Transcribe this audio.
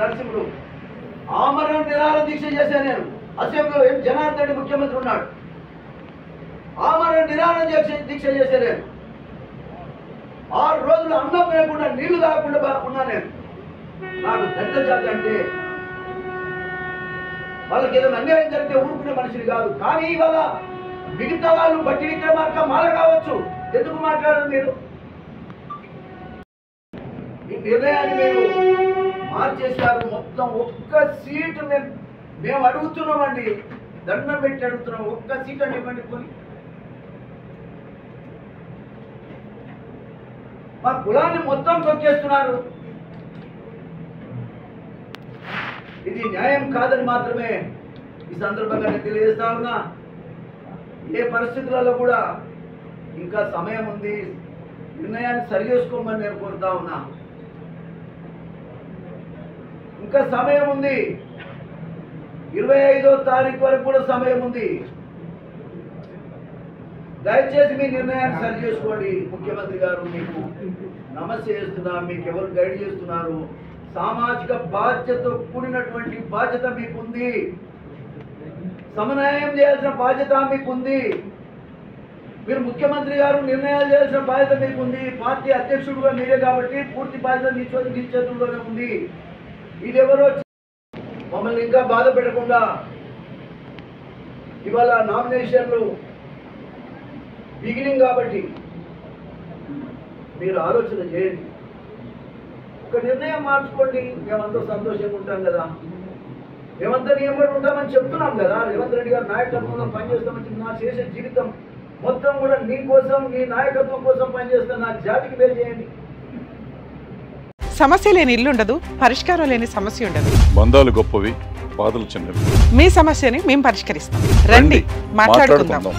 నరసింహుడు ఆమరణ నిరాహార దీక్ష చేశాను నేను. అసెంబ్లీలో జనార్దన్ రెడ్డి ముఖ్యమంత్రి ఉన్నాడు. ఆమరణ నిరాహార దీక్ష చేశాను నేను. 6 రోజులు అన్నం లేకుండా నీళ్లు తాగకుండా ఉన్నా నేను. నాకు దళిత జాతి అంటే వాళ్ళకి ఏదైనా అన్యాయం జరిగితే ఊరుకునే మనిషిని కాదు. కానీ ఇవాళ మిగతా వాళ్ళు బట్టి విక్రమార్క మాల కావచ్చు, ఎందుకు మాట్లాడరు మీరు? ఈ నిర్ణయాన్ని మీరు మార్చేశారు. మొత్తం ఒక్క సీటు మేము అడుగుతున్నామండి, దండం పెట్టి అడుగుతున్నాం. ఒక్క సీట్ అని ఇవ్వండి కొని. మా కులాన్ని మొత్తం తొక్కేస్తున్నారు. ఇది న్యాయం కాదని మాత్రమే ఈ సందర్భంగా నేను తెలియజేస్తా ఉన్నా. ఏ పరిస్థితులలో కూడా ఇంకా సమయం ఉంది, నిర్ణయాన్ని సరి చేసుకోమని నేను కోరుతా ఉన్నా. ఇంకా సమయం ఉంది, 25వ తారీఖు వరకు కూడా సమయం ఉంది. దయచేసి మీ నిర్ణయాన్ని సరి చేసుకోండి. ముఖ్యమంత్రి గారు, మీకు నమస్తే చేస్తున్నా, మీకు ఎవరు గైడ్ చేస్తున్నారు? సామాజిక బాధ్యతతో కూడినటువంటి బాధ్యత మీకుంది. సమన్వయం చేయాల్సిన బాధ్యత మీకుంది. మీరు ముఖ్యమంత్రి గారు నిర్ణయాలు చేయాల్సిన బాధ్యత మీకుంది. పార్టీ అధ్యక్షుడుగా మీరే కాబట్టి పూర్తి బాధ్యత మీ చేతుల్లోనే ఉంది. ఇదెవరో మమ్మల్ని ఇంకా బాధ పెట్టకుండా ఇవాళ నామినేషన్లు బిగినింగ్ కాబట్టి మీరు ఆలోచన చేయండి. ఒక నిర్ణయం మార్చుకోండి. మేమంతా సంతోషంగా ఉంటాం కదా. మేమంతా నియమం ఉంటామని చెప్తున్నాం కదా. రేవంత్ రెడ్డి గారు నాయకత్వంలో పనిచేస్తామని నా చేసే జీవితం మొత్తం కూడా నీ కోసం, నీ నాయకత్వం కోసం పనిచేస్తాను. నా జాతికి మేలు చేయండి. సమస్య లేని ఇల్లు ఉండదు, పరిష్కారం లేని సమస్య ఉండదు. బంధాలు గొప్పవి, బాధలు చిన్నవి. మీ సమస్యని మేము పరిష్కరిస్తాం. రండి, మాట్లాడుకుందాం.